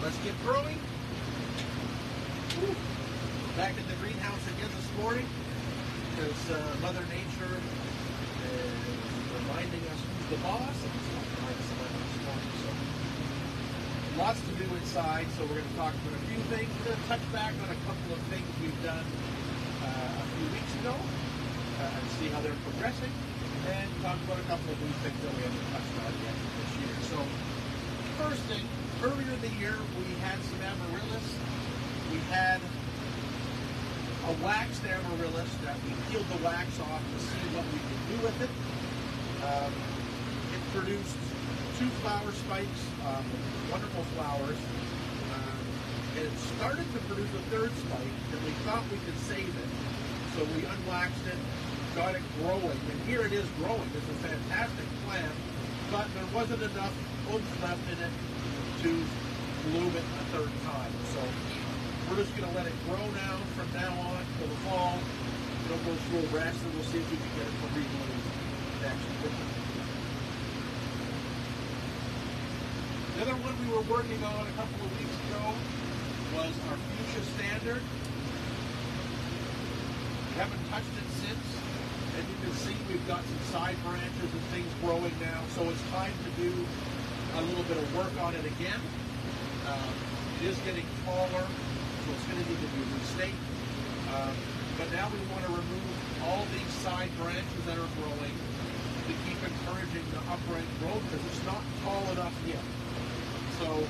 let's get growing. Woo. Back in the greenhouse again this morning because Mother Nature is reminding us who's the boss, and it's not trying to select this morning. So lots to do inside, so we're going to talk about a few things. We're going to touch back on a couple of things we've done a few weeks ago and see how they're progressing, and talk about a couple of new things that we haven't touched on yet this year. So first thing, earlier in the year we had some amaryllis. We had a waxed amaryllis that we peeled the wax off to see what we could do with it. It produced 2 flower spikes, wonderful flowers. And it started to produce a 3rd spike, and we thought we could save it. So we unwaxed it, got it growing, and here it is growing. It's a fantastic plant, but there wasn't enough oomph left in it to bloom it a 3rd time. So we're just going to let it grow now from now on till the fall. It'll go through a rest, and we'll see if we can get it to rebloom next year. The other one we were working on a couple of weeks ago was our fuchsia standard. We haven't touched it since, and you can see we've got some side branches and things growing now, so it's time to do a little bit of work on it again. It is getting taller, so it's going to need to be restaked. But now we want to remove all these side branches that are growing to keep encouraging the upright growth, because it's not tall enough yet. So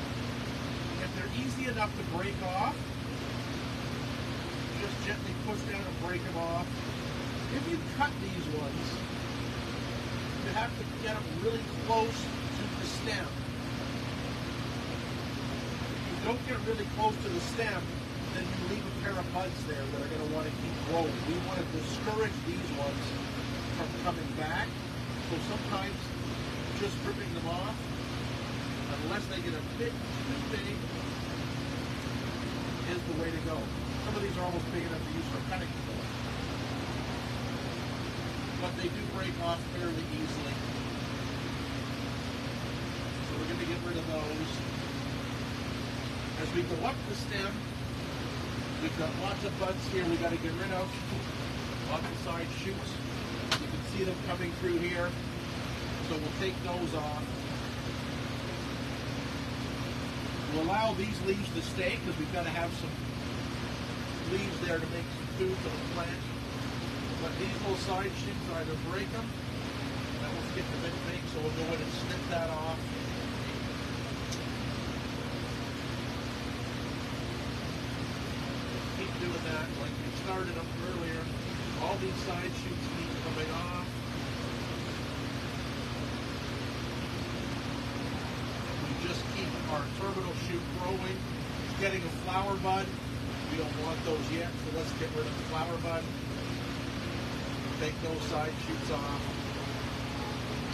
if they're easy enough to break off, just gently push down and break them off. If you cut these ones, you have to get them really close to the stem. If you don't get really close to the stem, then you leave a pair of buds there that are going to want to keep growing. We want to discourage these ones from coming back. So sometimes just ripping them off, unless they get a bit too big, is the way to go. Some of these are almost big enough to use for cutting tools, but they do break off fairly easily. So we're going to get rid of those. As we go up the stem, we've got lots of buds here we got to get rid of. Lots of side shoots. You can see them coming through here. So we'll take those off. We'll allow these leaves to stay because we've got to have some leaves there to make some food for the plant. But these little side shoots, either break them, that will get a bit big, so we'll go in and snip that off. Keep doing that like we started up earlier. All these side shoots keep coming off. Just keep our terminal shoot growing. It's getting a flower bud. We don't want those yet, so let's get rid of the flower bud. Take those side shoots off.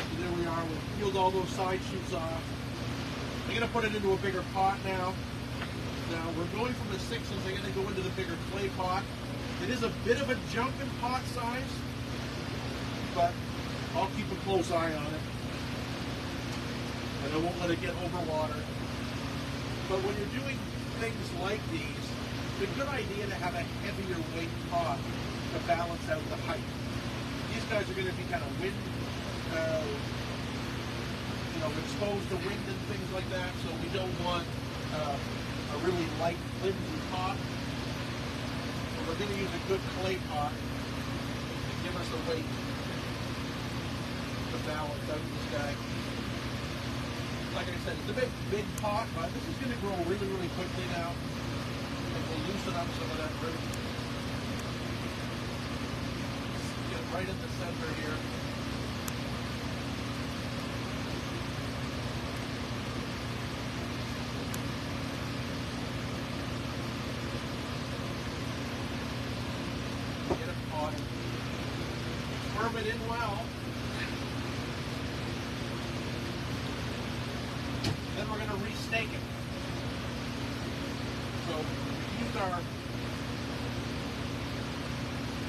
So there we are. We've peeled all those side shoots off. I'm going to put it into a bigger pot now. Now we're going from the 6s. I'm going to go into the bigger clay pot. It is a bit of a jump in pot size, but I'll keep a close eye on it. And I won't let it get overwatered. But when you're doing things like these, it's a good idea to have a heavier weight pot to balance out the height. These guys are going to be kind of wind, exposed to wind and things like that, so we don't want a really light, flimsy pot. So we're going to use a good clay pot to give us a weight to balance out this guy. Like I said, it's a big pot, but this is going to grow really, really quickly now. And we'll loosen up some of that root. Get right in the center here. Get it potted. Firm it in well. Then we're going to restake it. So we used our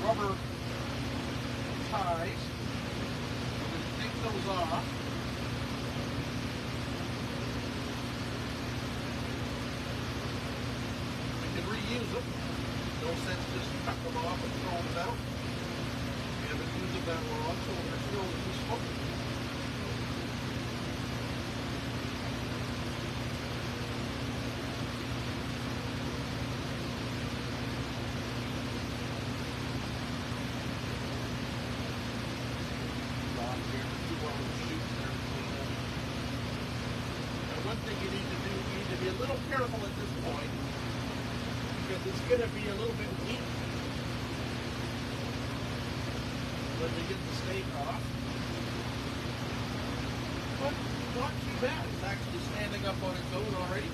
rubber ties. We're going to take those off. No sense just cut them off and throw them out. We haven't used them that long, so they're still useful. One thing you need to do, you need to be a little careful at this point because it's going to be a little bit weak when we get the steak off. But not too bad. It's actually standing up on its own already.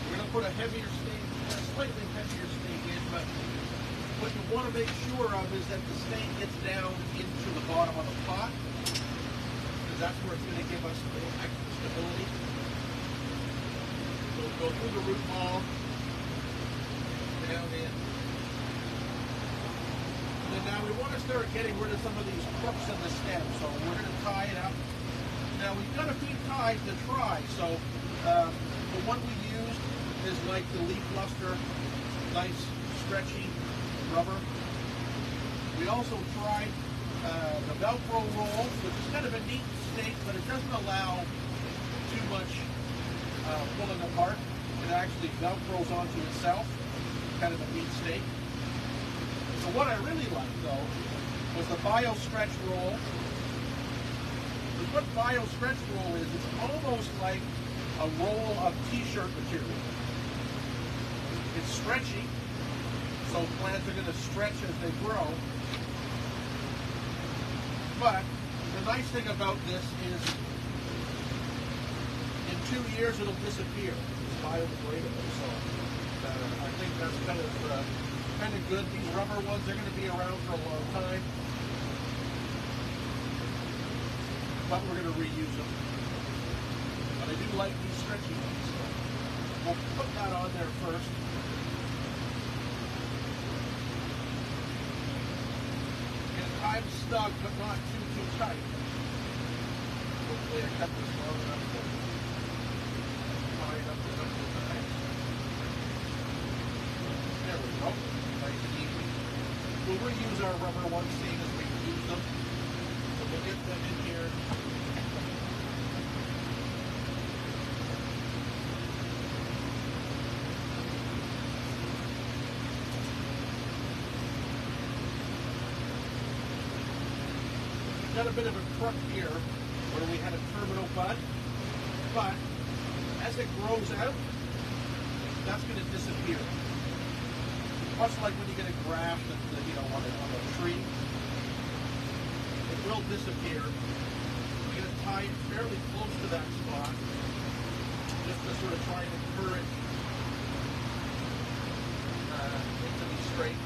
We're going to put a heavier steak, a slightly heavier steak in, but what you want to make sure of is that the steak gets down into the bottom of the pot. That's where it's going to give us a little extra stability. So we'll go through the root ball, down in. And then now we want to start getting rid of some of these crooks in the stem. So we're going to tie it up. Now we've got a few ties to try. So the one we used is like the leaf luster, nice stretchy rubber. We also tried the Velcro roll, which is kind of a neat steak, but it doesn't allow too much pulling apart. It actually Velcros onto itself, kind of a neat steak. So what I really liked, though, was the Bio Stretch roll. Because what Bio Stretch roll is, it's almost like a roll of t-shirt material. It's stretchy, so plants are going to stretch as they grow. But the nice thing about this is in 2 years it'll disappear. It's biodegradable, so I think that's kind of good. These rubber ones, they're going to be around for a long time. But we're going to reuse them. But I do like these stretchy ones. So we'll put that on there first. I'm snug, but not too tight. Hopefully I cut this long enough to tie it up to the knife. There we go. Nice and easy. We'll reuse our rubber ones, seeing as we use them. So we'll get them in here. Got a bit of a crook here where we had a terminal bud, but as it grows out, that's going to disappear. Much like when you get a graft on a tree, it will disappear. We're going to tie it fairly close to that spot, just to sort of try and encourage it to be straight.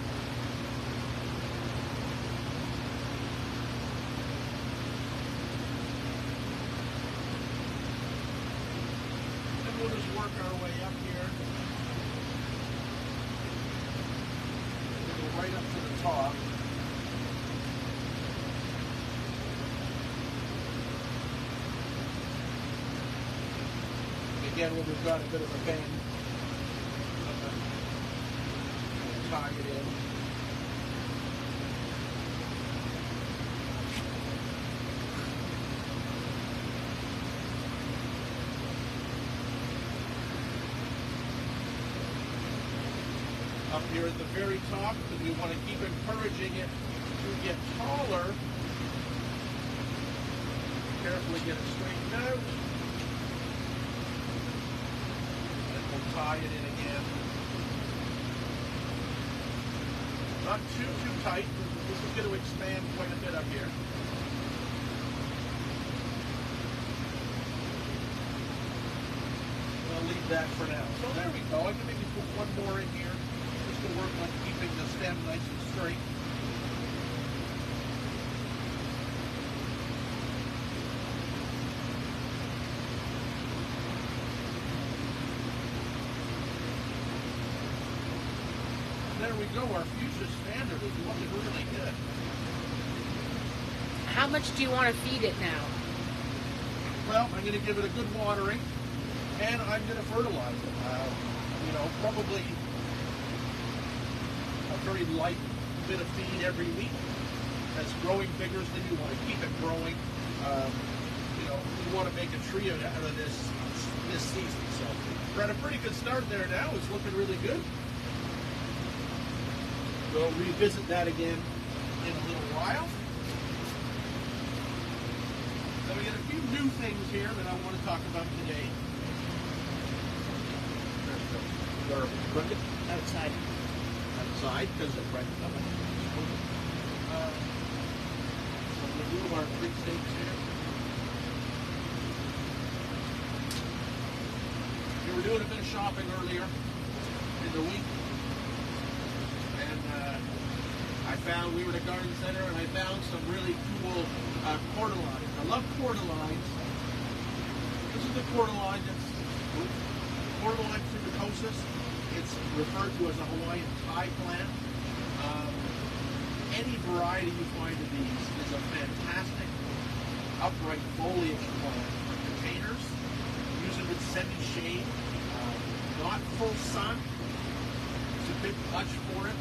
We'll just work our way up here. We'll go right up to the top. Again, when we've got a bit of a bend, we'll tie it in. Up here at the very top, because we want to keep encouraging it to get taller. Carefully get it straightened out. And we'll tie it in again. Not too tight, because this is going to expand quite a bit up here. I'll leave that for now. So there we go. I can maybe put one more in here. To work on keeping the stem nice and straight. There we go, our fuchsia standard is looking really good. How much do you want to feed it now? Well, I'm going to give it a good watering, and I'm going to fertilize it. Probably a very light bit of feed every week. As growing vigorously, you want to keep it growing. You want to make a tree out of this season. So we're at a pretty good start there now. It's looking really good. We'll revisit that again in a little while. So we got a few new things here that I want to talk about today. Outside. Outside, because it's right. So we'll do our big steaks here. We were doing a bit of shopping earlier in the week, and we were at a garden center, and I found some really cool cordyline. I love cordylines. This is the cordyline that's cordyline tuberculosis. It's referred to as a Hawaiian tie plant. Any variety you find of these is a fantastic upright foliage plant for containers. Use them in semi-shade, not full sun. It's a bit much for it.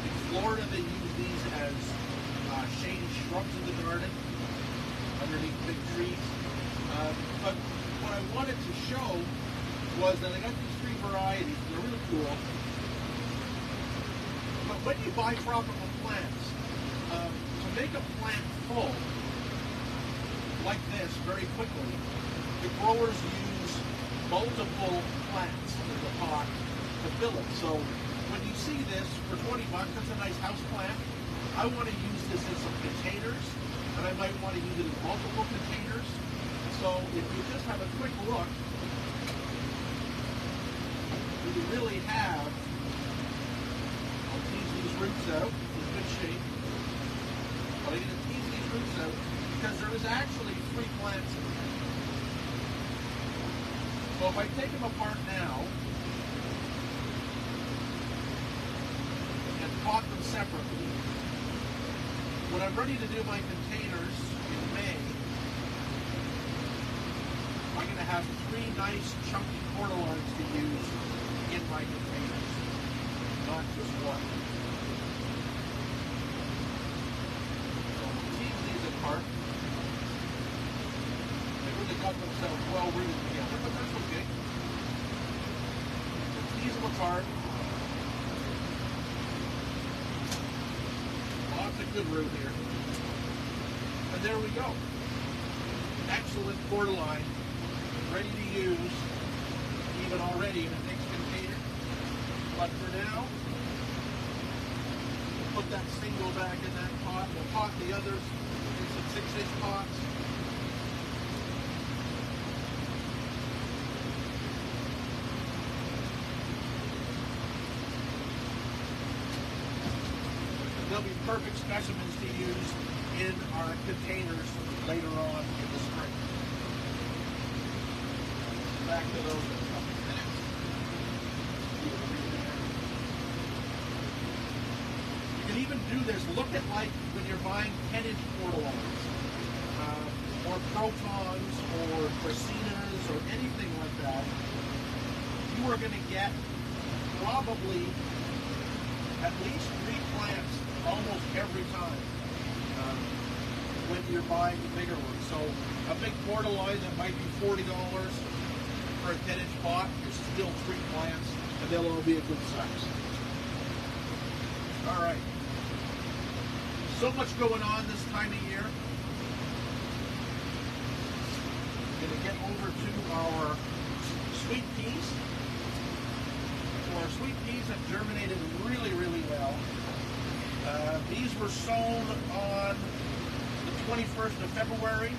In Florida, they use these as shady shrubs in the garden, underneath big trees. But what I wanted to show was that I got these three varieties. They're really cool. But when you buy tropical plants, to make a plant full, like this, very quickly, the growers use multiple plants in the pot to fill it. So when you see this for 20 bucks, that's a nice house plant. I want to use this in some containers, and I might want to use it in multiple containers. So if you just have a quick look, you really have, I'll tease these roots out in good shape. But I'm going to tease these roots out because there is actually 3 plants in there. So if I take them apart now and pot them separately, when I'm ready to do my containers in May, I'm going to have 3 nice chunky cordylines to use in my containers, not just one. So we'll tease these apart. They really got themselves well rooted together, but that's okay. We'll tease them apart. Lots of good root here. And there we go. Excellent cordyline, ready to use, even already in a mixed container. But for now, we'll put that single back in that pot. We'll pot the others in some 6-inch pots. They'll be perfect specimens to use in our containers later on in the spring. Back to those in a couple of minutes. You can even do this. Look at like when you're buying 10-inch cordylines, or protons, or dracaenas, or anything like that. You are going to get probably at least 3 plants almost every time when you're buying the bigger ones. So a big cordyline that might be $40 for a 10-inch pot is still 3 plants, and they'll all be a good size. All right. So much going on this time of year. Going to get over to our sweet peas. So our sweet peas have germinated really, really well. These were sown on the 21st of February,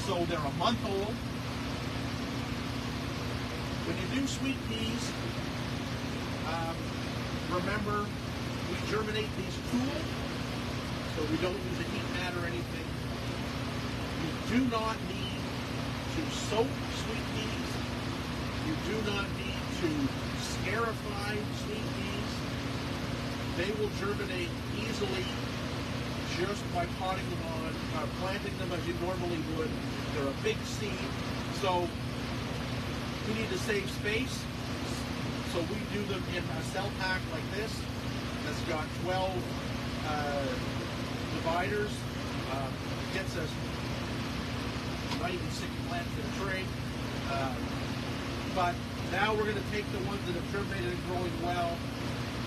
so they're a month old. When you do sweet peas, remember we germinate these cool, so we don't use a heat mat or anything. You do not need to soak sweet peas. You do not need to scarify sweet peas. They will germinate easily just by potting them on, planting them as you normally would. They're a big seed, so you need to save space. So we do them in a cell pack like this. That's got 12 dividers. Gets us 96 plants in a tray. But now we're going to take the ones that have germinated and growing well,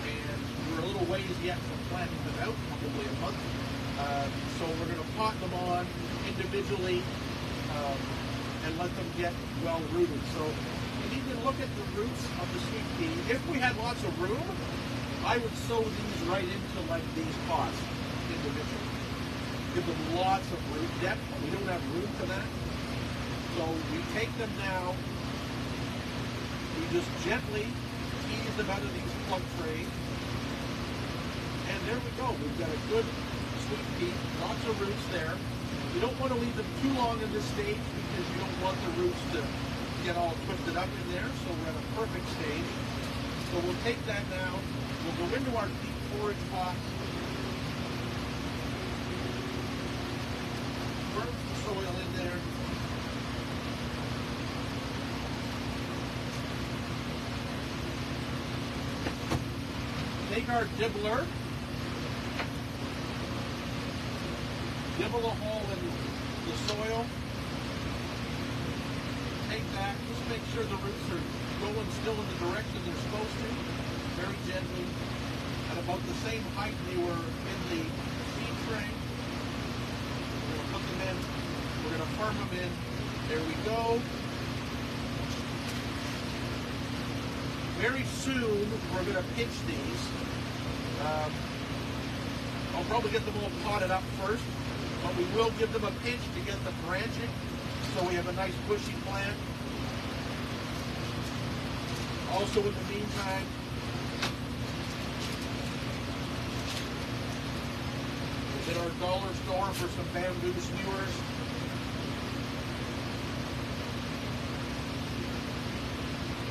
and we're a little ways yet from planting them out, probably a month. So we're going to pot them on individually and let them get well rooted. So you need to look at the roots of the sweet pea. If we had lots of room, I would sow these right into like these pots individually. Give them lots of root depth. We don't have room for that. So we take them now, we just gently tease them out of these plug trays. And there we go. We've got a good sweet pea, lots of roots there. You don't want to leave them too long in this stage because you don't want the roots to get all twisted up in there. So we're at a perfect stage. So we'll take that now. We'll go into our deep forage pot. Burn the soil in there. Take our dibbler. Dibble a hole in the soil. Take that. Just make sure the roots are going still in the direction they're supposed to. Very gently. At about the same height they were in the seed tray. We're going to put them in. We're going to firm them in. There we go. Very soon we're going to pinch these. I'll probably get them all potted up first, but we will give them a pinch to get them branching so we have a nice bushy plant. Also in the meantime, we'll hit our dollar store for some bamboo skewers.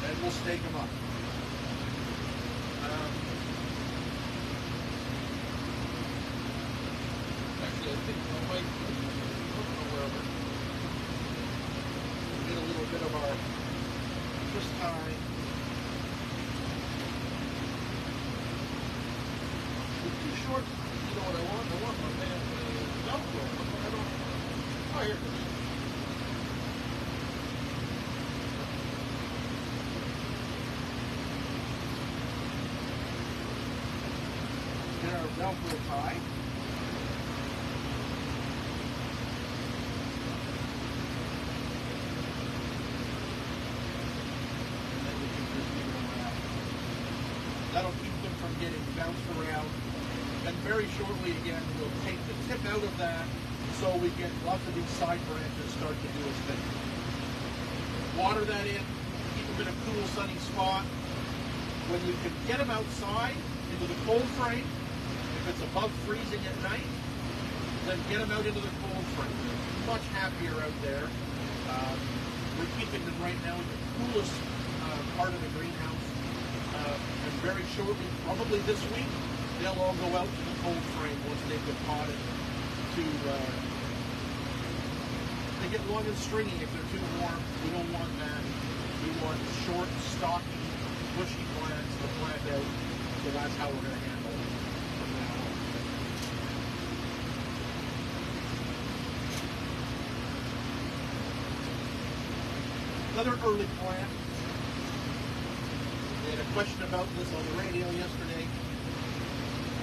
And we'll stake them up. Actually, I think I might wherever. We'll get a little bit of our twist tie. It's too short. You know what I want? I want my man Velcro. I don't. Oh, here it is. Get our Velcro tie. That'll keep them from getting bounced around. And very shortly again, we'll take the tip out of that so we get lots of these side branches start to do its thing. Water that in, keep them in a cool, sunny spot. When you can get them outside into the cold frame, if it's above freezing at night, then get them out into the cold frame. They're much happier out there. We're keeping them right now in the coolest part of the greenhouse. And very shortly, probably this week, they'll all go out to the cold frame once they've been potted to they get long and stringy if they're too warm. We don't want that. We want short, stocky, bushy plants to plant out. So that's how we're going to handle it from now on. Another early plant. We had a question about this on the radio yesterday,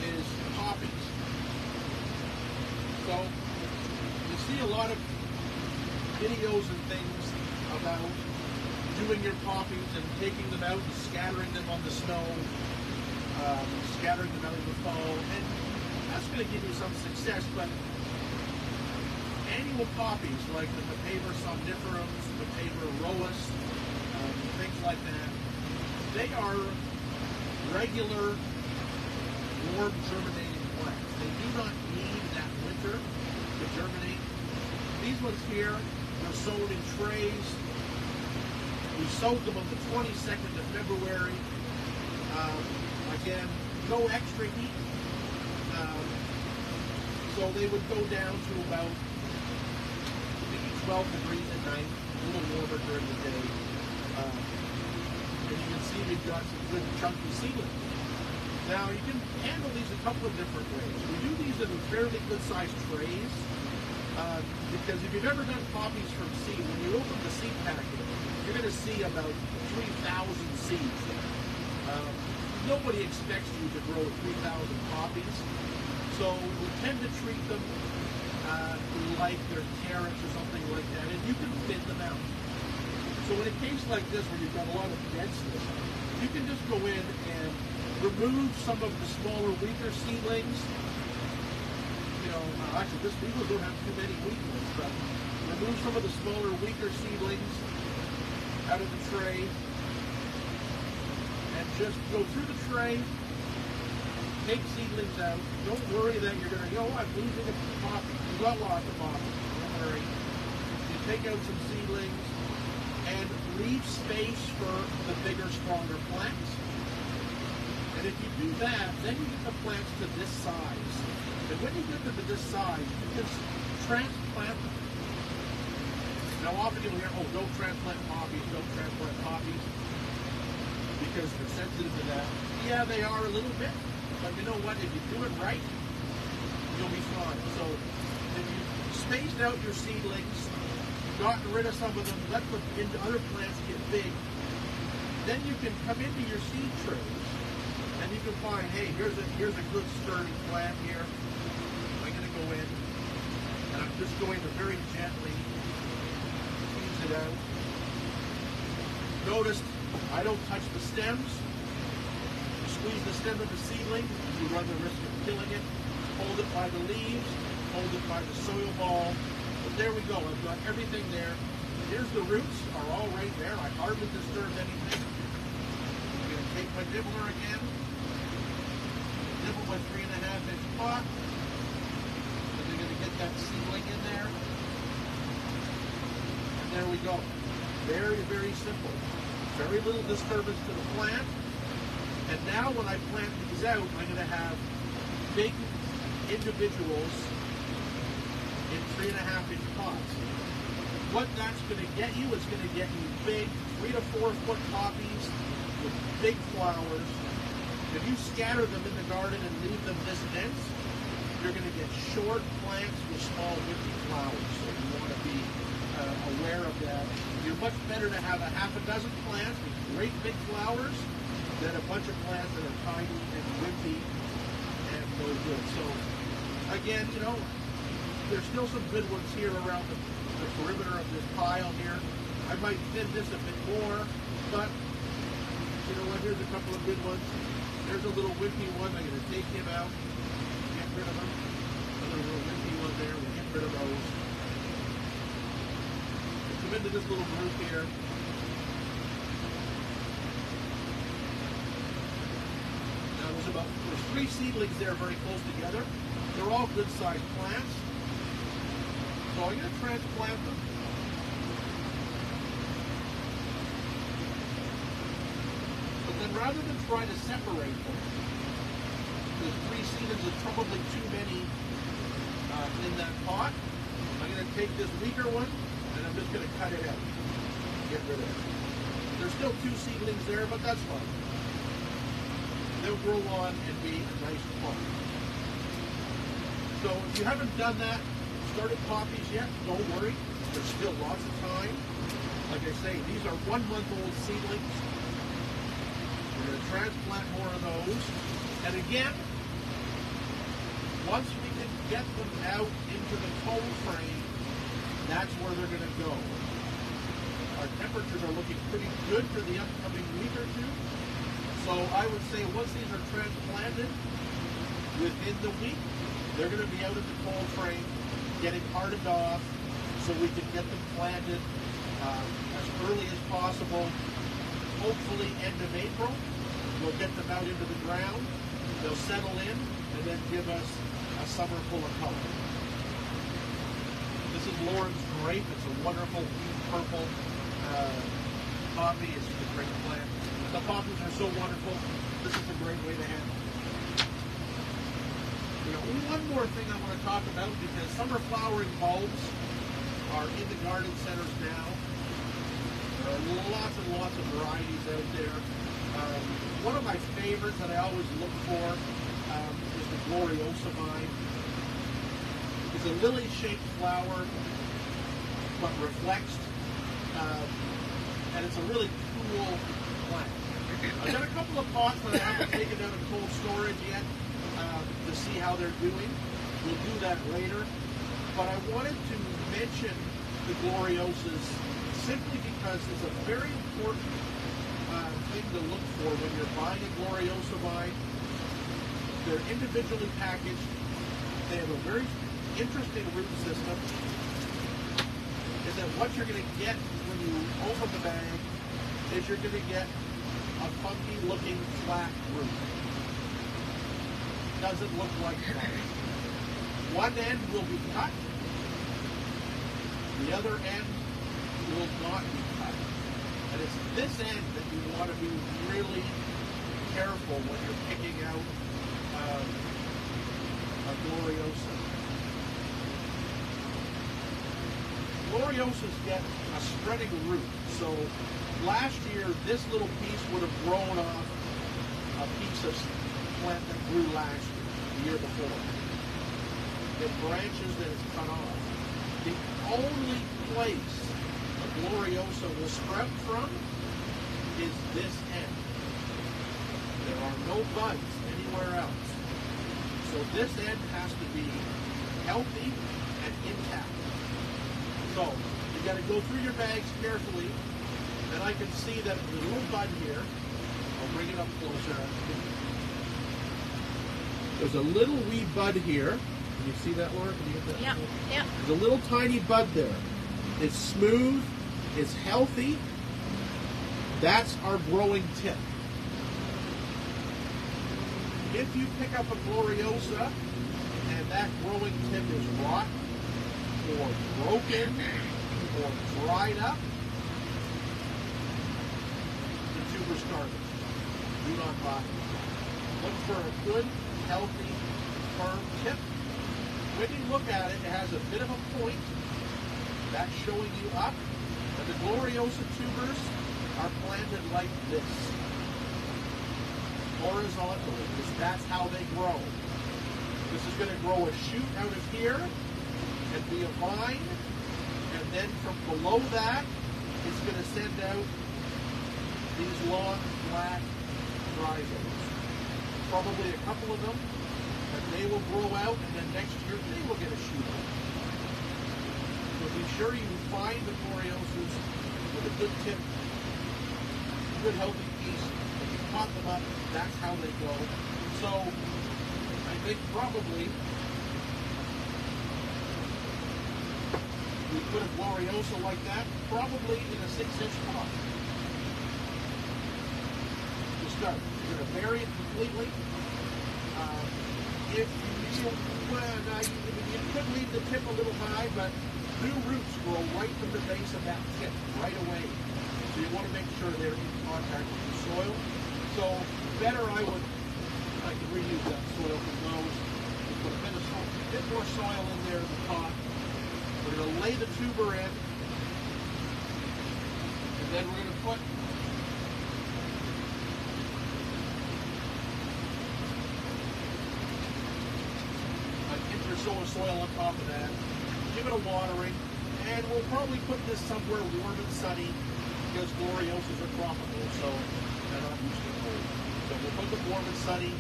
is poppies. So, you see a lot of videos and things about doing your poppies and taking them out and scattering them on the snow, scattering them out in the fall, and that's going to give you some success, but annual poppies like the Papaver somniferums, the Papaver roas, things like that, they are regular, warm germinating plants. They do not need that winter to germinate. These ones here are sown in trays. We sowed them on the 22nd of February. Again, no extra heat. So they would go down to about maybe 12 degrees at night, a little warmer during the day. And you can see we've got some good chunky seedlings. Now, you can handle these a couple of different ways. We do these in fairly good-sized trays, because if you've ever done poppies from seed, when you open the seed packet, you're going to see about 3,000 seeds there. Nobody expects you to grow 3,000 poppies, so we tend to treat them like they're carrots or something like that, and you can thin them out. So in a case like this where you've got a lot of denseness, you can just go in and remove some of the smaller, weaker seedlings. You know, actually, these ones don't have too many weak ones, but remove some of the smaller, weaker seedlings out of the tray, and just go through the tray, take seedlings out. Don't worry that you're going to, I'm losing a poppy. You've got lots of poppies. Don't worry. You take out some seedlings and leave space for the bigger, stronger plants. And if you do that, then you get the plants to this size. And when you get them to this size, you can transplant them. Now often you'll hear, don't transplant poppies, because they're sensitive to that. Yeah, they are a little bit, but you know what? If you do it right, you'll be fine. So if you spaced out your seedlings, gotten rid of some of them, let them into other plants get big, then you can come into your seed trays and you can find, hey, here's a good sturdy plant here. I'm going to go in and I'm just going to very gently squeeze it out. Notice I don't touch the stems. Squeeze the stem of the seedling, you run the risk of killing it. Hold it by the leaves, hold it by the soil ball. But there we go, I've got everything there. Here's the roots are all right there. I hardly disturbed anything. I'm going to take my nibbler again. Nibble my 3.5-inch pot. And I'm going to get that seedling in there. And there we go. Very, very simple. Very little disturbance to the plant. And now when I plant these out, I'm going to have big individuals in 3.5-inch pots. What that's going to get you is going to get you big 3 to 4 foot poppies with big flowers. If you scatter them in the garden and leave them this dense, you're going to get short plants with small wimpy flowers. So you want to be aware of that. You're much better to have a half a dozen plants with great big flowers than a bunch of plants that are tiny and wimpy and no good. So again, there's still some good ones here around the perimeter of this pile here. I might thin this a bit more, but you know what, here's a couple of good ones. There's a little wimpy one. I'm going to take him out, get rid of him. Another little wimpy one there, we'll get rid of those. We'll come into this little group here. Now there's 3 seedlings there very close together. They're all good sized plants. So I'm going to transplant them. But then rather than trying to separate them, because 3 seedlings is probably too many in that pot, I'm going to take this weaker one and I'm just going to cut it out. Get rid of it. There's still 2 seedlings there, but that's fine. They'll grow on and be a nice pot. So if you haven't done that, started poppies yet, don't worry. There's still lots of time. Like I say, these are 1-month-old seedlings. We're going to transplant more of those. And again, once we can get them out into the cold frame, that's where they're going to go. Our temperatures are looking pretty good for the upcoming week or two. So I would say once these are transplanted, within the week, they're going to be out in the cold frame, getting hardened off, so we can get them planted as early as possible. Hopefully end of April, we'll get them out into the ground. They'll settle in and then give us a summer full of color. This is Lauren's grape. It's a wonderful deep purple poppy. It's just a great plant. The poppies are so wonderful. This is a great way to handle it. One more thing I want to talk about, because summer flowering bulbs are in the garden centers now. There are lots and lots of varieties out there. One of my favorites that I always look for is the Gloriosa vine. It's a lily-shaped flower, but reflects, and it's a really cool plant. I've got a couple of pots that I haven't taken out of cold storage yet to see how they're doing. We'll do that later. But I wanted to mention the Gloriosas simply because it's a very important thing to look for when you're buying a Gloriosa vine. They're individually packaged. They have a very interesting root system. Is that what you're going to get when you open the bag is you're going to get a funky looking flat root. Doesn't look like that. One end will be cut. The other end will not be cut. And it's this end that you want to be really careful when you're picking out a Gloriosa. Gloriosas get a spreading root. So last year, this little piece would have grown off a piece of plant that grew last year, the year before. It branches that it's cut off. The only place a Gloriosa will sprout from is this end. There are no buds anywhere else. So this end has to be healthy and intact. So you got to go through your bags carefully, and I can see that the little bud here. I'll bring it up closer. There's a little wee bud here. Can you see that, Laura? Can you get that? Yeah, yeah. There's a little tiny bud there. It's smooth. It's healthy. That's our growing tip. If you pick up a Gloriosa and that growing tip is rot or broken or dried up, the tuber's garbage. Do not buy it. Look for a good, healthy, firm tip. When you look at it, it has a bit of a point. That's showing you up. And the Gloriosa tubers are planted like this, horizontally, because that's how they grow. This is going to grow a shoot out of here and be a vine, and then from below that, it's going to send out these long, flat rhizomes. Probably a couple of them, and they will grow out, and then next year they will get a shoot out. So be sure you find the Gloriosas with a good tip, a good healthy piece. When you pot them up, that's how they go. So I think probably we put a Gloriosa like that, probably in a 6-inch pot. To start, you're going to bury it completely. If you feel, well, now you could leave the tip a little high, but new roots grow right from the base of that tip, right away. So you want to make sure they're in contact with the soil. So better I can reuse that soil from those. Put a bit more soil in there in the pot. We're going to lay the tuber in, and then we're going to put an inch or so of soil on top of that. Give it a watering, and we'll probably put this somewhere warm and sunny because Gloriosas are tropical, so they're not used to cold. So we'll put them warm and sunny,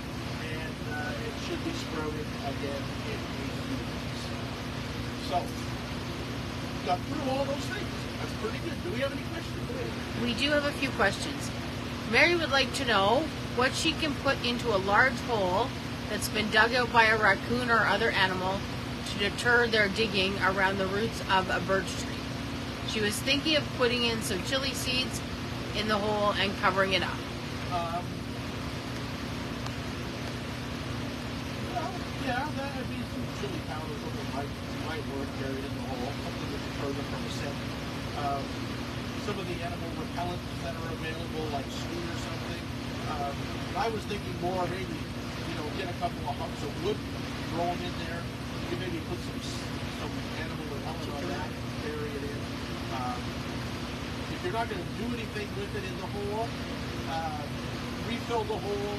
and it should be sprouted again in a few weeks. So, got through all those things. That's pretty good. Do we have any questions? We do have a few questions. Mary would like to know what she can put into a large hole that's been dug out by a raccoon or other animal to deter their digging around the roots of a birch tree. She was thinking of putting in some chili seeds in the hole and covering it up. Well, yeah, that would be some chili powder, something might work buried in the hole, something to deter them from a scent. Some of the animal repellents that are available, like scoot or something. I was thinking more maybe, get a couple of hunks of wood, throw them in there. You can maybe put some animal repellent on that, bury it in. If you're not going to do anything with it in the hole. Refill the hole,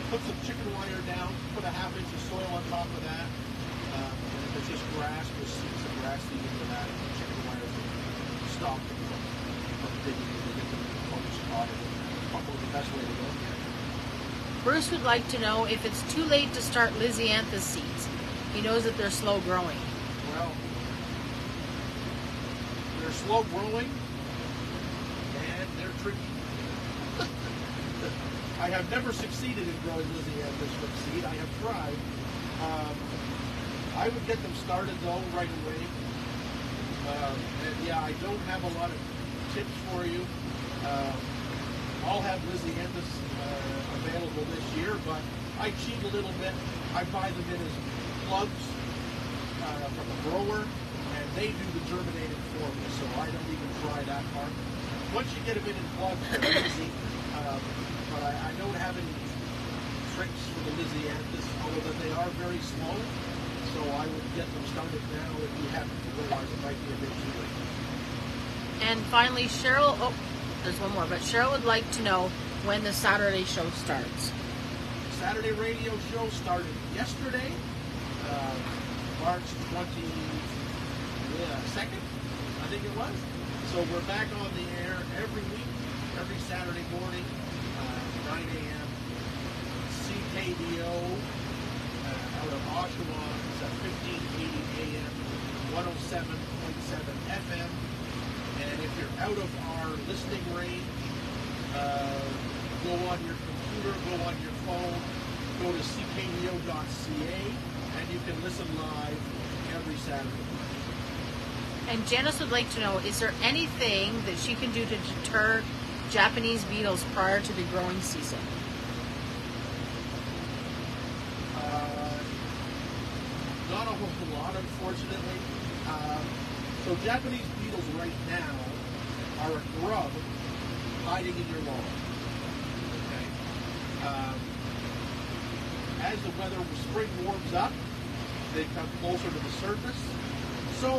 put some chicken wire down, put a half inch of soil on top of that. And if it's just grass, we'll seed some grass seed into that. And the chicken wire will stop them from digging to get them fully spotted. Probably the best way to go. Bruce would like to know if it's too late to start Lysianthus seeds. He knows that they're slow growing. Well, they're slow growing and they're tricky. I have never succeeded in growing Lysianthus from seed. I have tried. I would get them started though right away. And yeah, I don't have a lot of tips for you. I'll have Lysianthus available this year, but I cheat a little bit. I buy them in as plugs from a grower, and they do the germinating for me, so I don't even try that part. Once you get them in plugs, they're easy. But I don't have any tricks for the Lysianthus, although that they are very slow. So I would get them started now if you happen to realize it might be a bit too late. And finally, Cheryl, there's one more, but Cheryl would like to know when the Saturday show starts. Saturday radio show started yesterday, March 22nd, I think it was. So we're back on the air every week, every Saturday morning, 9 a.m. CKDO out of Oshawa. It's at 1580 a.m., 107.7 FM. And if you're out of our listening range, go on your computer, go on your phone, go to ckdo.ca, and you can listen live every Saturday. And Janice would like to know, is there anything that she can do to deter Japanese beetles prior to the growing season? Not a whole lot, unfortunately. So Japanese beetles right now are a grub hiding in your lawn. Okay. As the spring warms up, they come closer to the surface. So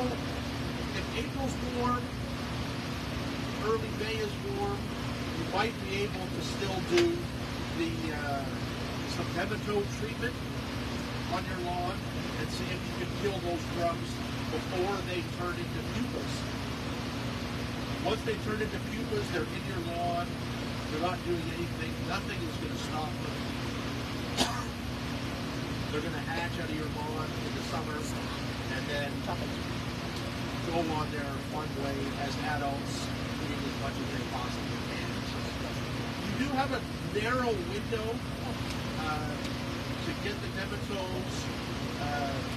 if April's warm, early May is warm, you might be able to still do the some nematode treatment on your lawn and see if you can kill those grubs before they turn into pupas. Once they turn into pupas, they're in your lawn, they're not doing anything, nothing is going to stop them. They're going to hatch out of your lawn in the summer and then go on their fun way as adults, eating as much as they possibly can. You do have a narrow window to get the nematodes,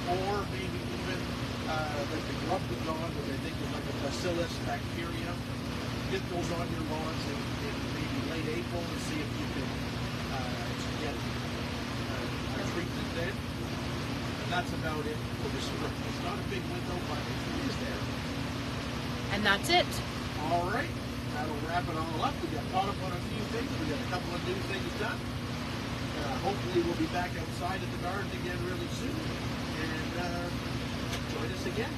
or maybe even like the grub gone, which I think is like a bacillus bacteria. Get those on your lawns in maybe late April and see if you can get a treatment then. And that's about it for the spring. It's not a big window, but it is there. And that's it. All right. That'll wrap it all up. We got caught up on a few things. We got a couple of new things done. Hopefully we'll be back outside in the garden again really soon. And join us again.